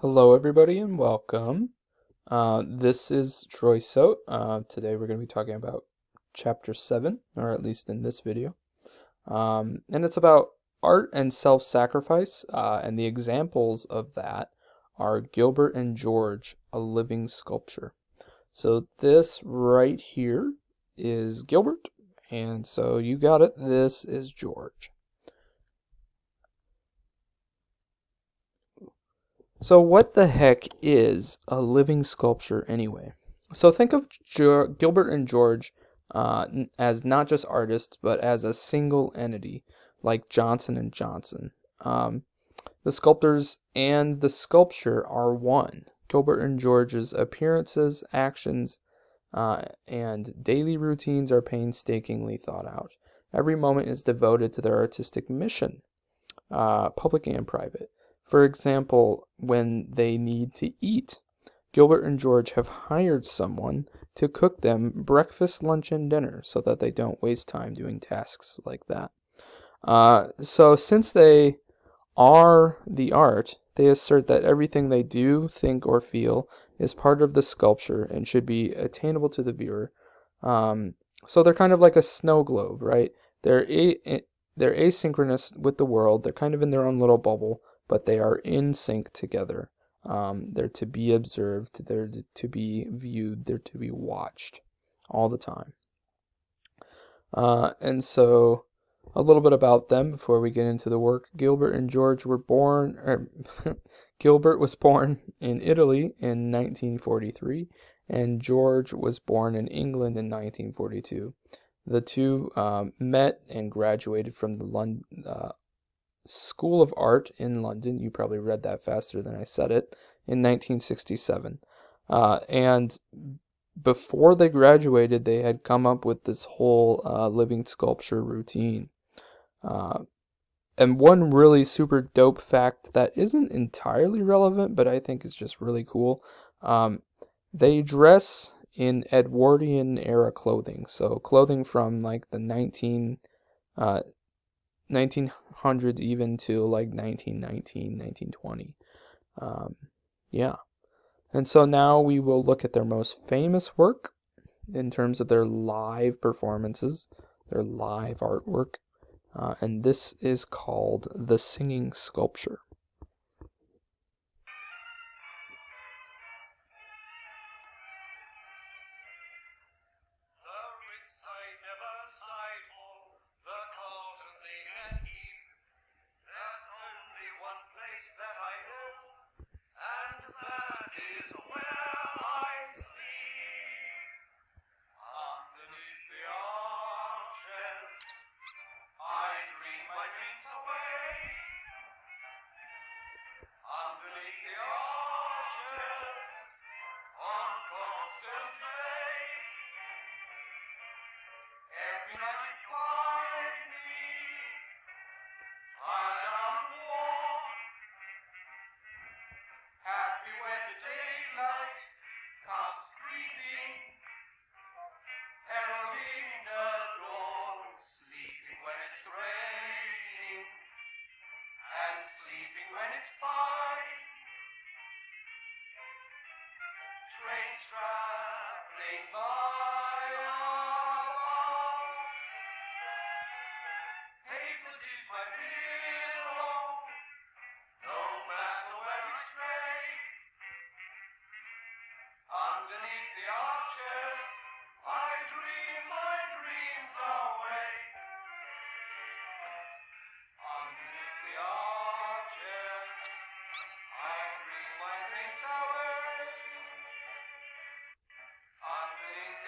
Hello, everybody, and welcome. This is Troy Sote. Today we're going to be talking about Chapter 7, or at least in this video. And it's about art and self-sacrifice, and the examples of that are Gilbert and George, a living sculpture. So this right here is Gilbert, and so you got it. This is George. So what the heck is a living sculpture anyway? So think of Gilbert and George as not just artists, but as a single entity, like Johnson and Johnson. The sculptors and the sculpture are one. Gilbert and George's appearances, actions, and daily routines are painstakingly thought out. Every moment is devoted to their artistic mission, public and private. For example, when they need to eat, Gilbert and George have hired someone to cook them breakfast, lunch, and dinner so that they don't waste time doing tasks like that. So since they are the art, they assert that everything they do, think, or feel is part of the sculpture and should be attainable to the viewer. So they're kind of like a snow globe, right? They're asynchronous with the world. They're kind of in their own little bubble, but they are in sync together. They're to be observed. They're to be viewed. They're to be watched all the time. And so a little bit about them before we get into the work. Gilbert and George were born, Gilbert was born in Italy in 1943, and George was born in England in 1942. The two met and graduated from the London School of Art in London. You probably read that faster than I said it, in 1967. And before they graduated, they had come up with this whole living sculpture routine. And one really super dope fact that isn't entirely relevant, but I think is just really cool. They dress in Edwardian era clothing, so clothing from like the 1900s even to like 1919, 1920. Yeah. And so now we will look at their most famous work in terms of their live performances, their live artwork. And this is called The Singing Sculpture. That I know, and that is where I sleep. Underneath the arches, I dream my dreams away. Underneath the arches, on Cornerstone's Bay. Every night you find me, tired and warm. Happy when the daylight comes creeping, heralding the dawn, sleeping when it's raining, and sleeping when it's fine. Trains traveling by our pavement is my pillow, no matter where we stray. Underneath the arches, I dream my dreams away. Underneath the arches, I dream my dreams away. Underneath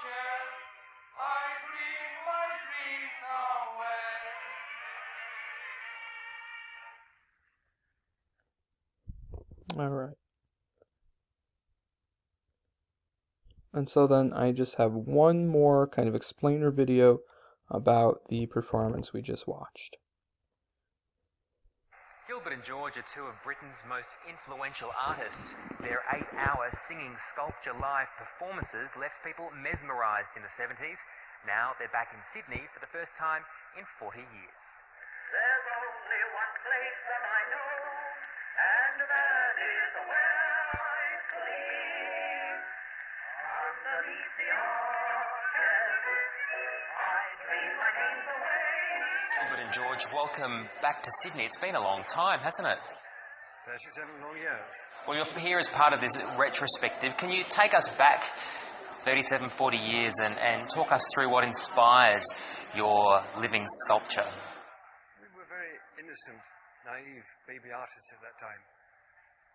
arches. I dream my dreams away. All right. And so then I just have one more kind of explainer video about the performance we just watched. Gilbert and George are two of Britain's most influential artists. Their 8-hour singing sculpture live performances left people mesmerised in the 70s. Now they're back in Sydney for the first time in 40 years. There's only one place that I know, and that is where I sleep. Underneath the arches, I dream my dreams away. Gilbert and George, welcome back to Sydney. It's been a long time, hasn't it? 37 long years. Well, you're here as part of this retrospective. Can you take us back 37, 40 years and talk us through what inspired your living sculpture? We were very innocent, naive baby artists at that time,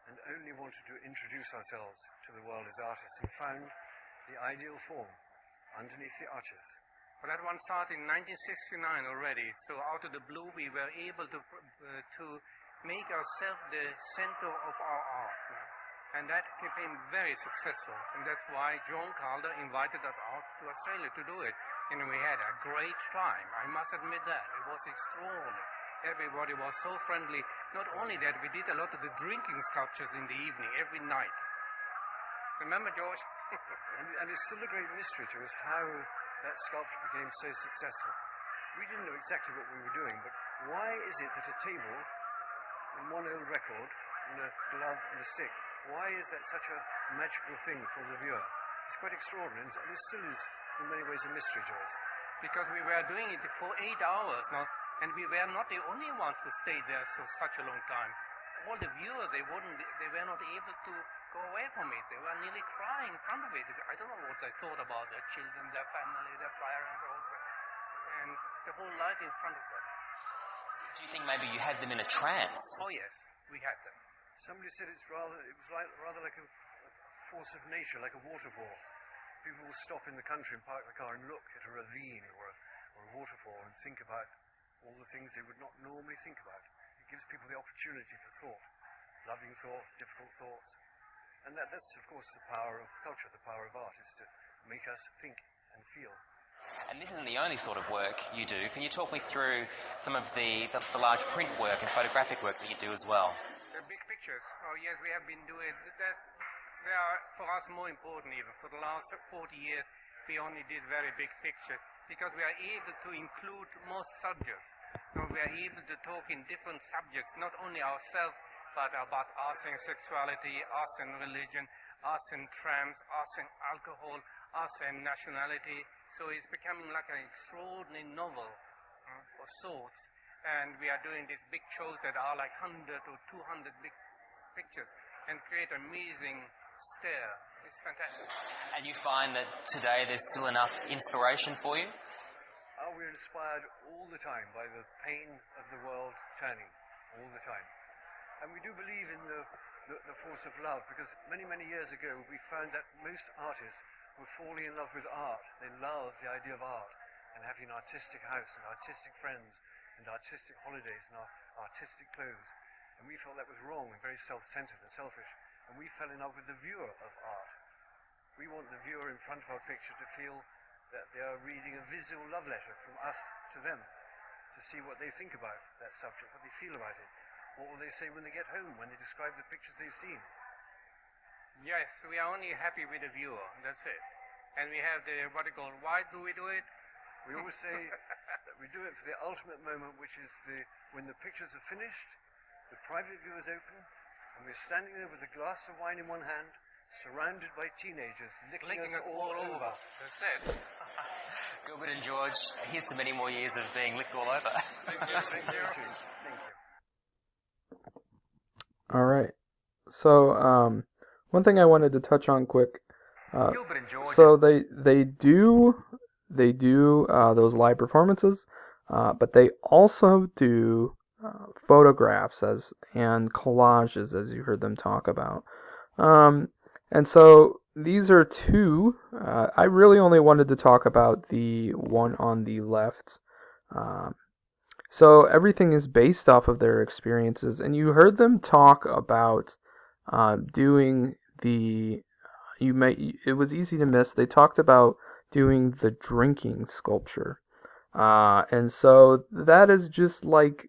and only wanted to introduce ourselves to the world as artists, and found the ideal form underneath the arches. But that one started in 1969 already. So out of the blue, we were able to make ourselves the center of our art. No? And that became very successful. And that's why John Calder invited us out to Australia to do it. And we had a great time. I must admit that. It was extraordinary. Everybody was so friendly. Not only that, we did a lot of the drinking sculptures in the evening, every night. Remember, George? And it's still a great mystery to us how that sculpture became so successful. We didn't know exactly what we were doing, but why is it that a table and one old record and a glove and a stick, why is that such a magical thing for the viewer? It's quite extraordinary, and it still is in many ways a mystery to us. Because we were doing it for 8 hours now, and we were not the only ones who stayed there for such a long time. All the viewers, they were not able to go away from it. They were nearly crying in front of it. I don't know what they thought about their children, their family, their parents also, and the whole life in front of them. Do you think maybe you had them in a trance? Oh yes, we had them. Somebody said it was rather like a force of nature, like a waterfall. People will stop in the country and park the car and look at a ravine or a waterfall and think about all the things they would not normally think about. It gives people the opportunity for thought, loving thought, difficult thoughts. And that's, of course, the power of culture, the power of art, is to make us think and feel. And this isn't the only sort of work you do. Can you talk me through some of the large print work and photographic work that you do as well? The big pictures. Oh yes, we have been doing that. They are for us more important even. For the last 40 years, we only did very big pictures because we are able to include more subjects. We are able to talk in different subjects, not only ourselves, but about us and sexuality, us and religion, us and tramps, us and alcohol, us and nationality. So it's becoming like an extraordinary novel of sorts. And we are doing these big shows that are like 100 or 200 big pictures and create amazing stare. It's fantastic. And you find that today there's still enough inspiration for you? We're inspired all the time by the pain of the world turning, all the time. And we do believe in the force of love, because many, many years ago we found that most artists were falling in love with art. They love the idea of art and having an artistic house and artistic friends and artistic holidays and artistic clothes. And we felt that was wrong and very self-centered and selfish. And we fell in love with the viewer of art. We want the viewer in front of our picture to feel that they are reading a visual love letter from us to them, to see what they think about that subject, what they feel about it. What will they say when they get home, when they describe the pictures they've seen? Yes, we are only happy with the viewer, that's it. And we have the, what they call, why do we do it? We always say that we do it for the ultimate moment, which is when the pictures are finished, the private view is open, and we're standing there with a glass of wine in one hand, surrounded by teenagers licking us all over. That's it. Gilbert and George, here's to many more years of being licked all over. Thank you. Thank you. All right. So, one thing I wanted to touch on quick. Gilbert and George. So they do those live performances, but they also do photographs and collages, as you heard them talk about. And so these are two. I really only wanted to talk about the one on the left. Um, so everything is based off of their experiences, and you heard them talk about doing the. You may. It was easy to miss. They talked about doing the drinking sculpture, and so that is just like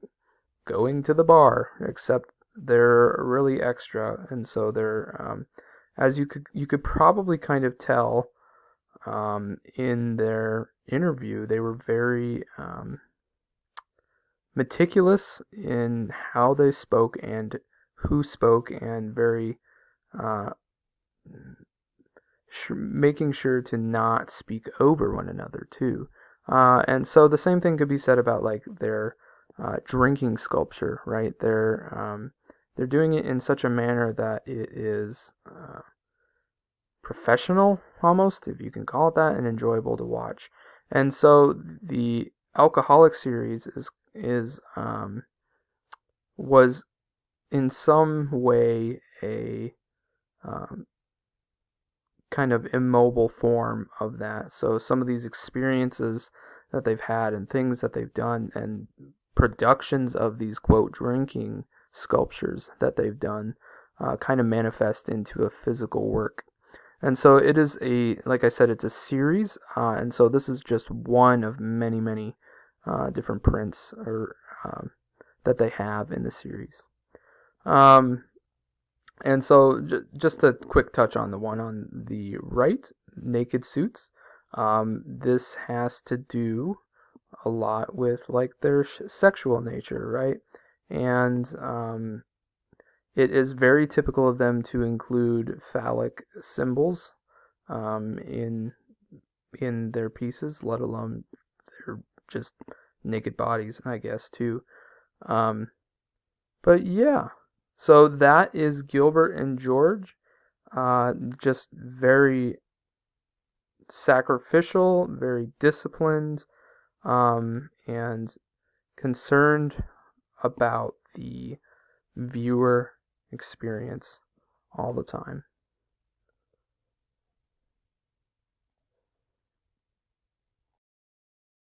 going to the bar, except they're really extra, and so they're as you could probably kind of tell in their interview, they were very meticulous in how they spoke and who spoke, and very uh, making sure to not speak over one another too. And so the same thing could be said about like their drinking sculpture, right? They're doing it in such a manner that it is professional, almost, if you can call it that, and enjoyable to watch. And so the Alcoholic series was in some way a um, kind of immobile form of that. So some of these experiences that they've had and things that they've done and productions of these quote drinking sculptures that they've done kind of manifest into a physical work. And so it is like I said, it's a series, and so this is just one of many, many different prints that they have in the series. And so just a quick touch on the one on the right, naked suits. This has to do a lot with like their sexual nature, right? And it is very typical of them to include phallic symbols in their pieces, let alone their just naked bodies, I guess, too. But yeah, so that is Gilbert and George. Just very sacrificial, very disciplined, and concerned about the viewer experience all the time.